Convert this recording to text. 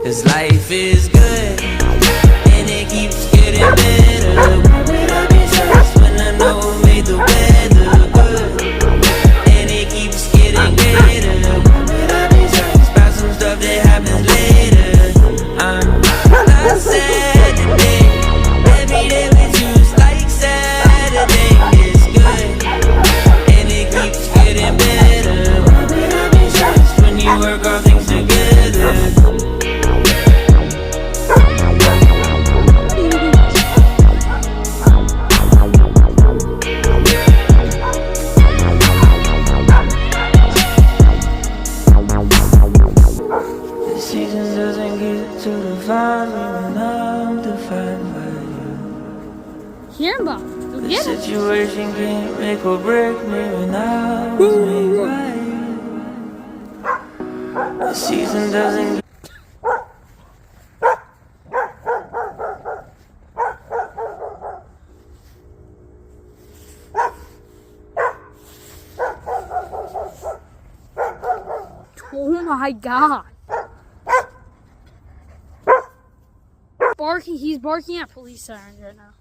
'cause life is good and it keeps getting better. Why would I be stressed when I know I made the weather good and it keeps getting greater? Why would I be stressed about some stuff that happens later? I'm not sad today. Every day with you's like Saturday. It's good and it keeps getting better. Why would I be stressed when you work all things together? Season doesn't get to define me when I'm defined by you. Hear him, Bob. Go The get him. situation can't make or break me when I was made by you. The season doesn't get Oh my God. Barking, he's barking at police sirens right now.